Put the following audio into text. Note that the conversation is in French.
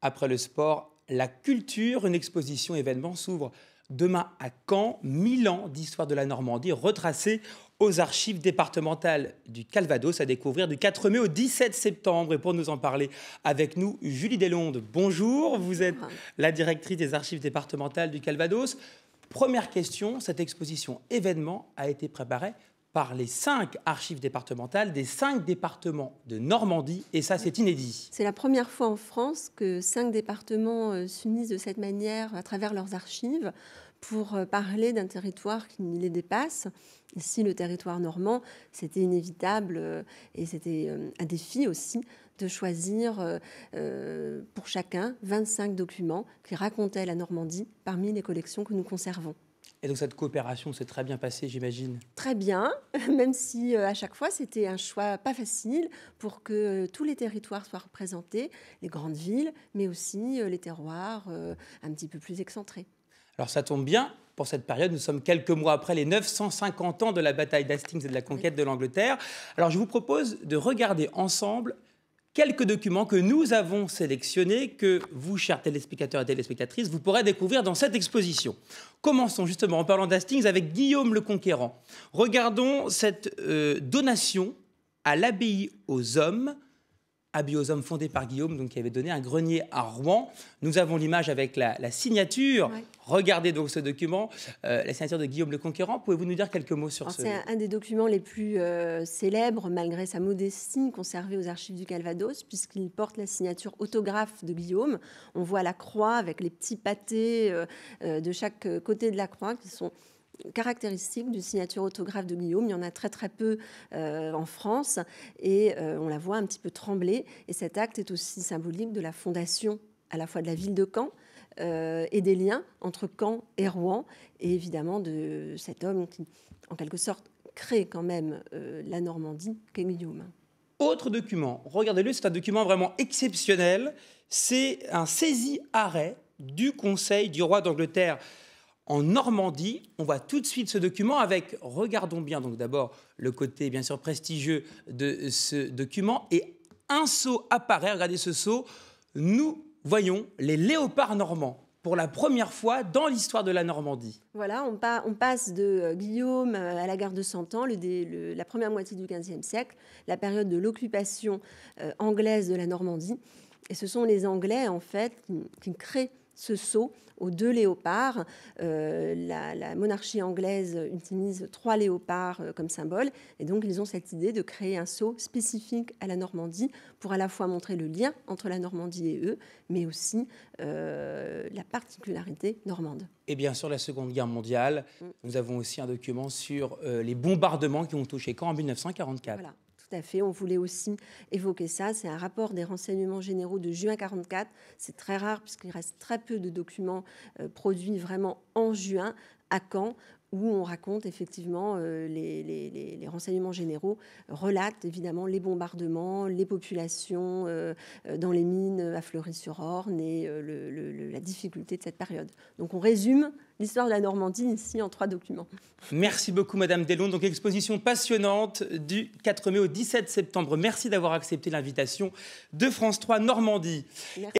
après le sport, la culture, une exposition événement s'ouvre demain à Caen. 1000 ans d'histoire de la Normandie retracée aux archives départementales du Calvados à découvrir du 4 mai au 17 septembre. Et pour nous en parler avec nous, Julie Deslondes. Bonjour, vous êtes la directrice des archives départementales du Calvados. Première question, cette exposition événement a été préparée par les 5 archives départementales des 5 départements de Normandie, et ça c'est inédit. C'est la première fois en France que 5 départements s'unissent de cette manière à travers leurs archives pour parler d'un territoire qui les dépasse. Ici, le territoire normand, c'était inévitable et c'était un défi aussi de choisir pour chacun 25 documents qui racontaient la Normandie parmi les collections que nous conservons. Et donc cette coopération s'est très bien passée, j'imagine. Très bien, même si à chaque fois c'était un choix pas facile pour que tous les territoires soient représentés, les grandes villes, mais aussi les terroirs un petit peu plus excentrés. Alors ça tombe bien, pour cette période, nous sommes quelques mois après les 950 ans de la bataille d'Hastings et de la conquête de l'Angleterre. Alors je vous propose de regarder ensemble quelques documents que nous avons sélectionnés, que vous, chers téléspectateurs et téléspectatrices, vous pourrez découvrir dans cette exposition. Commençons justement en parlant d'Hastings avec Guillaume le Conquérant. Regardons cette donation à l'abbaye aux hommes, abbaye aux hommes fondée par Guillaume, donc qui avait donné un grenier à Rouen. Nous avons l'image avec la signature. Ouais. Regardez donc ce document, la signature de Guillaume le Conquérant. Pouvez-vous nous dire quelques mots sur ce... C'est un des documents les plus célèbres, malgré sa modestie, conservé aux archives du Calvados, puisqu'il porte la signature autographe de Guillaume. On voit la croix avec les petits pâtés de chaque côté de la croix qui sont caractéristique d'une signature autographe de Guillaume. Il y en a très très peu en France et on la voit un petit peu trembler. Et cet acte est aussi symbolique de la fondation à la fois de la ville de Caen et des liens entre Caen et Rouen, et évidemment de cet homme qui, en quelque sorte, crée quand même la Normandie qu'est Guillaume. Autre document, regardez-le, c'est un document vraiment exceptionnel. C'est un saisie-arrêt du Conseil du roi d'Angleterre en Normandie. On voit tout de suite ce document avec, regardons bien, donc d'abord le côté bien sûr prestigieux de ce document, et un sceau apparaît, regardez ce sceau, nous voyons les léopards normands pour la première fois dans l'histoire de la Normandie. Voilà, on passe de Guillaume à la guerre de Cent Ans, la première moitié du XVe siècle, la période de l'occupation anglaise de la Normandie, et ce sont les Anglais en fait qui créent ce sceau aux 2 léopards. La monarchie anglaise utilise 3 léopards comme symbole, et donc ils ont cette idée de créer un sceau spécifique à la Normandie pour à la fois montrer le lien entre la Normandie et eux, mais aussi la particularité normande. Et bien sûr, la Seconde Guerre mondiale, nous avons aussi un document sur les bombardements qui ont touché Caen en 1944. Voilà. Tout à fait, on voulait aussi évoquer ça. C'est un rapport des renseignements généraux de juin 1944. C'est très rare puisqu'il reste très peu de documents produits vraiment en juin à Caen, où on raconte effectivement les renseignements généraux relatent évidemment les bombardements, les populations dans les mines à Fleury-sur-Orne et la difficulté de cette période. Donc on résume l'histoire de la Normandie ici en 3 documents. Merci beaucoup Madame Deslondes. Donc exposition passionnante du 4 mai au 17 septembre. Merci d'avoir accepté l'invitation de France 3 Normandie. Merci.